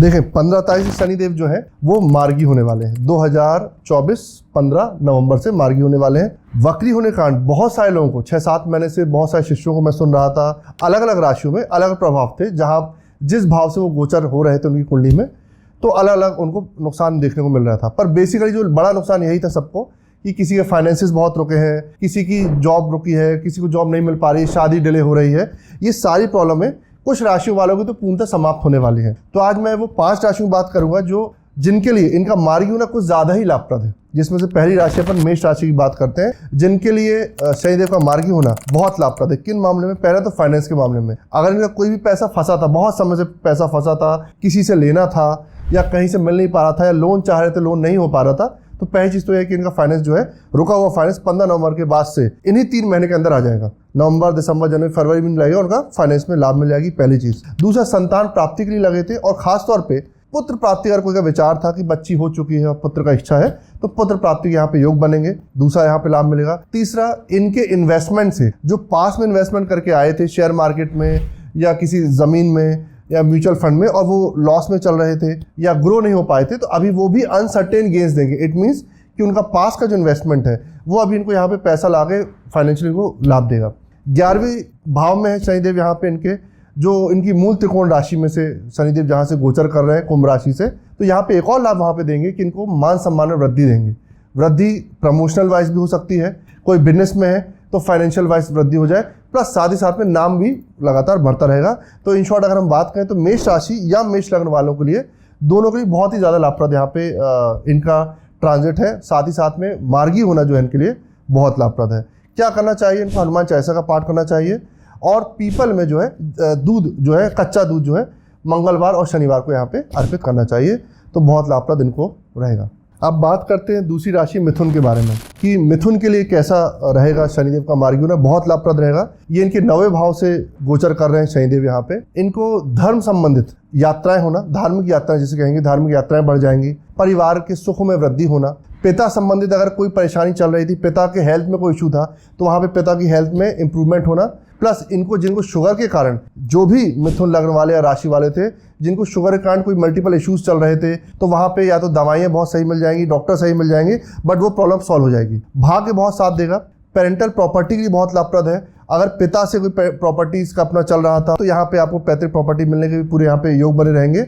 देखें 15 तारीख से शनिदेव जो है वो मार्गी होने वाले हैं। 2024 15 नवंबर से मार्गी होने वाले हैं। वक्री होने के कारण बहुत सारे लोगों को 6-7 महीने से बहुत सारे शिष्यों को मैं सुन रहा था, अलग अलग राशियों में अलग प्रभाव थे, जहां जिस भाव से वो गोचर हो रहे थे उनकी कुंडली में, तो अलग अलग उनको नुकसान देखने को मिल रहा था। पर बेसिकली जो बड़ा नुकसान यही था सबको कि किसी के फाइनेंसेस बहुत रुके हैं, किसी की जॉब रुकी है, किसी को जॉब नहीं मिल पा रही, शादी डिले हो रही है। ये सारी प्रॉब्लम कुछ राशियों वालों की तो पूर्णतः समाप्त होने वाली है। तो आज मैं वो 5 राशियों की बात करूंगा जो जिनके लिए इनका मार्गी होना कुछ ज़्यादा ही लाभप्रद है। जिसमें से पहली राशि अपन मेष राशि की बात करते हैं, जिनके लिए शनिदेव का मार्गी होना बहुत लाभप्रद है। किन मामले में? पहले तो फाइनेंस के मामले में। अगर इनका कोई भी पैसा फंसा था, बहुत समय से पैसा फंसा था, किसी से लेना था या कहीं से मिल नहीं पा रहा था, या लोन चाह रहे थे लोन नहीं हो पा रहा था, तो पहली चीज़ तो यह कि इनका फाइनेंस जो है रुका हुआ फाइनेंस 15 नवंबर के बाद से इन्हीं 3 महीने के अंदर आ जाएगा। नवंबर, दिसंबर, जनवरी, फरवरी में लगेगा, उनका फाइनेंस में लाभ मिल जाएगी, पहली चीज़। दूसरा, संतान प्राप्ति के लिए लगे थे और खास तौर पे पुत्र प्राप्ति, अगर कोई का विचार था कि बच्ची हो चुकी है और पुत्र का इच्छा है, तो पुत्र प्राप्ति के यहाँ पे योग बनेंगे, दूसरा यहाँ पे लाभ मिलेगा। तीसरा, इनके इन्वेस्टमेंट से जो पास में इन्वेस्टमेंट करके आए थे शेयर मार्केट में या किसी ज़मीन में या म्यूचुअल फंड में, और वो लॉस में चल रहे थे या ग्रो नहीं हो पाए थे, तो अभी वो भी अनसर्टेन गेन्स देंगे। इट मीन्स कि उनका पास का जो इन्वेस्टमेंट है वो अभी इनको यहाँ पे पैसा लाके फाइनेंशियली को लाभ देगा। 11वें भाव में है शनिदेव, यहाँ पे इनके जो इनकी मूल त्रिकोण राशि में से शनिदेव जहाँ से गोचर कर रहे हैं कुंभ राशि से, तो यहाँ पे एक और लाभ वहाँ पे देंगे कि इनको मान सम्मान में वृद्धि देंगे। वृद्धि प्रमोशनल वाइज भी हो सकती है, कोई बिजनेस में है तो फाइनेंशियल वाइज वृद्धि हो जाए, प्लस साथ ही साथ में नाम भी लगातार बढ़ता रहेगा। तो इन शॉर्ट अगर हम बात करें तो मेष राशि या मेष लग्न वालों के लिए, दोनों के लिए बहुत ही ज़्यादा लाभप्रद यहाँ पे इनका ट्रांजिट है। साथ ही साथ में मार्गी होना जो है इनके लिए बहुत लाभप्रद है। क्या करना चाहिए? इनको हनुमान चालीसा का पाठ करना चाहिए, और पीपल में जो है दूध जो है, कच्चा दूध जो है, मंगलवार और शनिवार को यहाँ पे अर्पित करना चाहिए, तो बहुत लाभप्रद इनको रहेगा। अब बात करते हैं दूसरी राशि मिथुन के बारे में कि मिथुन के लिए कैसा रहेगा शनिदेव का मार्गी होना। बहुत लाभप्रद रहेगा। ये इनके 9वें भाव से गोचर कर रहे हैं शनिदेव यहाँ पे। इनको धर्म संबंधित यात्राएं होना, धार्मिक यात्राएं जिसे कहेंगे, धार्मिक यात्राएं बढ़ जाएंगी। परिवार के सुख में वृद्धि होना। पिता संबंधित अगर कोई परेशानी चल रही थी, पिता के हेल्थ में कोई इशू था, तो वहाँ पे पिता की हेल्थ में इंप्रूवमेंट होना। प्लस इनको जिनको शुगर के कारण, जो भी मिथुन लग्न वाले या राशि वाले थे जिनको शुगर के कारण कोई मल्टीपल इश्यूज चल रहे थे, तो वहाँ पे या तो दवाइयाँ बहुत सही मिल जाएंगी, डॉक्टर सही मिल जाएंगे, बट वो प्रॉब्लम सॉल्व हो जाएगी। भाग्य बहुत साथ देगा। पेरेंटल प्रॉपर्टी के लिए बहुत लाभप्रद है। अगर पिता से कोई प्रॉपर्टीज का अपना चल रहा था, तो यहाँ पे आपको पैतृक प्रॉपर्टी मिलने के भी पूरे यहाँ पे योग बने रहेंगे,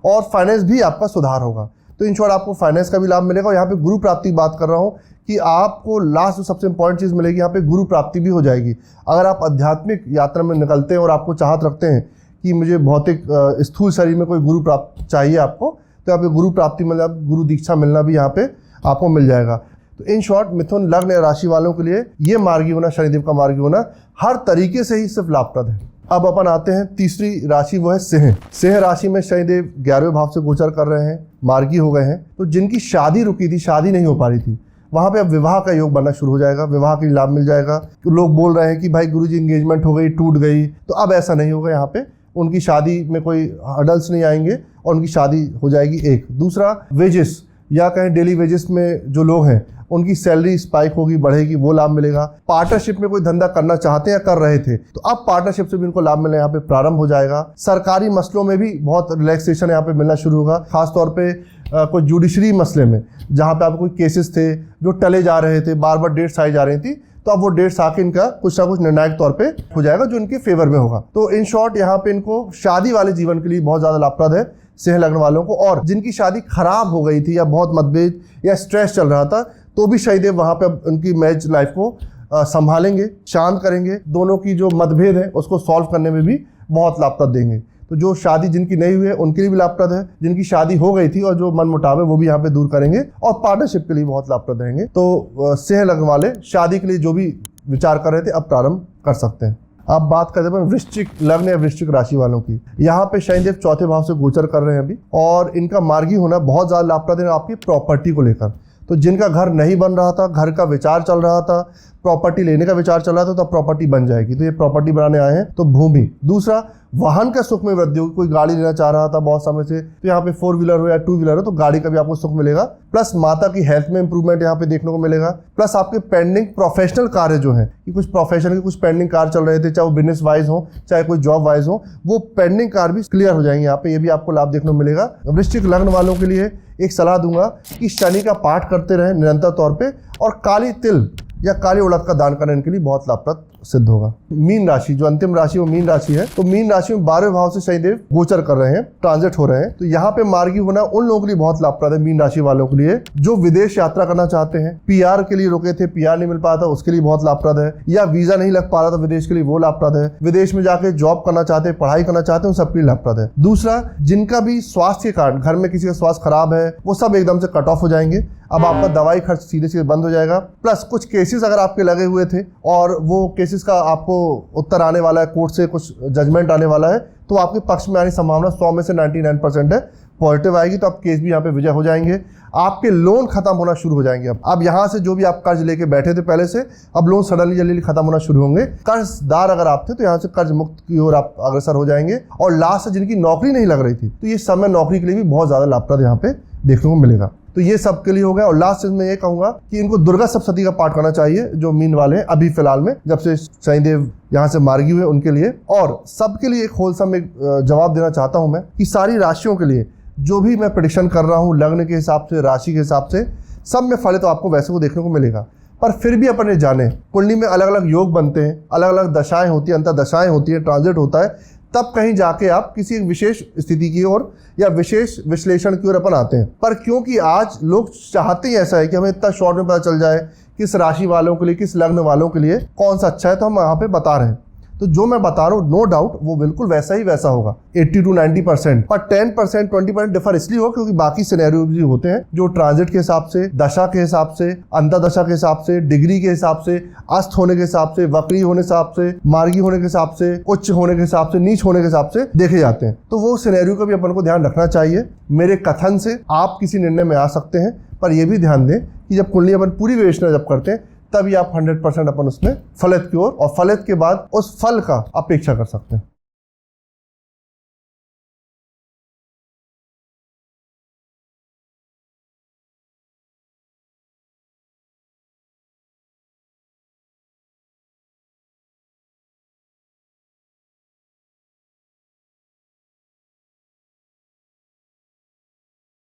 और फाइनेंस भी आपका सुधार होगा। तो इन शॉर्ट आपको फाइनेंस का भी लाभ मिलेगा। और यहाँ पे गुरु प्राप्ति की बात कर रहा हूँ कि आपको लास्ट जो सबसे इंपॉर्टेंट चीज़ मिलेगी, यहाँ पे गुरु प्राप्ति भी हो जाएगी। अगर आप आध्यात्मिक यात्रा में निकलते हैं और आपको चाहत रखते हैं कि मुझे भौतिक स्थूल शरीर में कोई गुरु प्राप्त चाहिए आपको, तो यहाँ पे गुरु प्राप्ति मतलब गुरु दीक्षा मिलना भी यहाँ पे आपको मिल जाएगा। तो इन शॉर्ट मिथुन लग्न या राशि वालों के लिए ये मार्गी होना, शनिदेव का मार्गी होना हर तरीके से ही सिर्फ लाभप्रद है। अब अपन आते हैं तीसरी राशि, वो है सिंह। सिंह राशि में शनिदेव 11वें भाव से गोचर कर रहे हैं, मार्गी हो गए हैं। तो जिनकी शादी रुकी थी, शादी नहीं हो पा रही थी, वहाँ पे अब विवाह का योग बनना शुरू हो जाएगा, विवाह के लाभ मिल जाएगा। तो लोग बोल रहे हैं कि भाई गुरुजी एंगेजमेंट हो गई, टूट गई, तो अब ऐसा नहीं होगा। यहाँ पे उनकी शादी में कोई हर्डल्स नहीं आएंगे और उनकी शादी हो जाएगी। एक दूसरा, वेजेस या कहें डेली वेजेस में जो लोग हैं उनकी सैलरी स्पाइक होगी, बढ़ेगी, वो लाभ मिलेगा। पार्टनरशिप में कोई धंधा करना चाहते हैं या कर रहे थे, तो अब पार्टनरशिप से भी इनको लाभ मिलना यहाँ पे प्रारंभ हो जाएगा। सरकारी मसलों में भी बहुत रिलैक्सेशन यहाँ पे मिलना शुरू होगा, खासतौर पे कोई जुडिशरी मसले में, जहाँ पे आपको कोई केसेस थे जो टले जा रहे थे, बार बार डेट्स आई जा रही थी, तो अब वो डेट्स आके इनका कुछ ना कुछ निर्णायक तौर पे हो जाएगा जो इनके फेवर में होगा। तो इन शॉर्ट यहाँ पे इनको शादी वाले जीवन के लिए बहुत ज़्यादा लाभप्रद है सिंह लग्न वालों को। और जिनकी शादी खराब हो गई थी या बहुत मतभेद या स्ट्रेस चल रहा था, तो भी शनिदेव वहाँ पे उनकी मैरिज लाइफ को संभालेंगे, शांत करेंगे, दोनों की जो मतभेद है उसको सॉल्व करने में भी बहुत लाभप्रद देंगे। तो जो शादी जिनकी नहीं हुई है उनके लिए भी लाभप्रद है, जिनकी शादी हो गई थी और जो मन मुटाव है वो भी यहाँ पे दूर करेंगे, और पार्टनरशिप के लिए बहुत लाभप्रद रहेंगे। तो सिंह लग्न वाले शादी के लिए जो भी विचार कर रहे थे अब प्रारंभ कर सकते हैं। अब बात करते हैं वृश्चिक लग्न या वृश्चिक राशि वालों की। यहाँ पे शनिदेव 4थे भाव से गोचर कर रहे हैं अभी, और इनका मार्गी होना बहुत ज़्यादा लाभप्रद है आपकी प्रॉपर्टी को लेकर। तो जिनका घर नहीं बन रहा था, घर का विचार चल रहा था, प्रॉपर्टी लेने का विचार चल रहा था तो अब प्रॉपर्टी बन जाएगी, तो ये प्रॉपर्टी बनाने आए हैं। तो भूमि। दूसरा, वाहन का सुख में वृद्धि होगी। कोई गाड़ी लेना चाह रहा था बहुत समय से, तो यहाँ पे 4 व्हीलर हो या 2 व्हीलर हो तो गाड़ी का भी आपको सुख मिलेगा। प्लस माता की हेल्थ में इंप्रूवमेंट यहाँ पे देखने को मिलेगा। प्लस आपके पेंडिंग प्रोफेशनल कार्य जो है कि कुछ प्रोफेशन के कुछ पेंडिंग कार्य चल रहे थे, चाहे वो बिजनेस वाइज हो चाहे कोई जॉब वाइज हो, वो पेंडिंग कार्य भी क्लियर हो जाएंगे यहाँ पे, ये भी आपको लाभ देखने को मिलेगा। वृश्चिक लग्न वालों के लिए एक सलाह दूंगा कि शनि का पाठ करते रहें निरंतर तौर पे, और काली तिल या काली उड़द का दान करने के लिए बहुत लाभप्रद सिद्ध होगा। मीन राशि, जो अंतिम राशि वो मीन राशि है, तो मीन राशि में 12वें भाव से शनिदेव गोचर कर रहे हैं, ट्रांजिट हो रहे हैं। तो यहाँ पे मार्गी होना उन लोगों के लिए बहुत लाभप्रद है, मीन राशि वालों के लिए जो विदेश यात्रा करना चाहते हैं, पीआर के लिए रुके थे, पीआर नहीं मिल पाया था, उसके लिए बहुत लाभप्रद है, या वीजा नहीं लग पा रहा था विदेश के लिए, वो लाभप्रद है। विदेश में जाके जॉब करना चाहते हैं, पढ़ाई करना चाहते हैं, उन सबके लिए लाभप्रद है। दूसरा, जिनका भी स्वास्थ्य के कारण घर में किसी का स्वास्थ्य खराब है, वो सब एकदम से कट ऑफ हो जाएंगे। अब आपका दवाई खर्च सीधे सीधे बंद हो जाएगा। प्लस कुछ केसेस अगर आपके लगे हुए थे और वो केसेस का आपको उत्तर आने वाला है, कोर्ट से कुछ जजमेंट आने वाला है, तो आपके पक्ष में आने की संभावना 100 में से 99% है, पॉजिटिव आएगी। तो आप केस भी यहाँ पे विजय हो जाएंगे। आपके लोन खत्म होना शुरू हो जाएंगे। अब यहाँ से जो भी आप कर्ज लेके बैठे थे पहले से, अब लोन सडनली जल्दी खत्म होना शुरू होंगे। कर्जदार अगर आप थे तो यहाँ से कर्ज मुक्त की ओर आप अग्रसर हो जाएंगे। और लास्ट जिनकी नौकरी नहीं लग रही थी, तो ये समय नौकरी के लिए भी बहुत ज्यादा लाभप्रद यहाँ पे देखने को मिलेगा। तो ये सब के लिए हो गया। और लास्ट में ये कहूंगा कि इनको दुर्गा सप्तशती का पाठ करना चाहिए, जो मीन वाले हैं अभी फिलहाल में, जब से शनिदेव यहाँ से मार्गी हुए उनके लिए। और सबके लिए एक होलसम एक जवाब देना चाहता हूं मैं कि सारी राशियों के लिए जो भी मैं प्रेडिक्शन कर रहा हूँ लग्न के हिसाब से, राशि के हिसाब से, सब में फल तो आपको वैसे को देखने को मिलेगा। पर फिर भी अपने जाने कुंडली में अलग अलग योग बनते हैं, अलग अलग दशाएं होती हैं, अंतर्दशाएं होती है, ट्रांजिट होता है, तब कहीं जाके आप किसी एक विशेष स्थिति की ओर या विशेष विश्लेषण की ओर अपन आते हैं। पर क्योंकि आज लोग चाहते ही ऐसा है कि हमें इतना शॉर्ट में पता चल जाए किस राशि वालों के लिए, किस लग्न वालों के लिए कौन सा अच्छा है, तो हम यहाँ पे बता रहे हैं। तो जो मैं बता रहा हूँ नो डाउट वो बिल्कुल वैसा ही वैसा होगा 80 to 90%। पर 10% 20% डिफर इसलिए हो क्योंकि बाकी सिनेरियो भी होते हैं जो ट्रांजिट के हिसाब से, दशा के हिसाब से, अंतर्दशा के हिसाब से, डिग्री के हिसाब से, अस्त होने के हिसाब से, वक्री होने के हिसाब से, मार्गी होने के हिसाब से, उच्च होने के हिसाब से, नीच होने के हिसाब से देखे जाते हैं। तो वो सिनेरियो का भी अपन को ध्यान रखना चाहिए। मेरे कथन से आप किसी निर्णय में आ सकते हैं, पर यह भी ध्यान दें कि जब कुंडली अपन पूरी विवेचना जब करते हैं तभी आप 100% अपन उसमें फलित की ओर और फलित के बाद उस फल का अपेक्षा कर सकते हैं।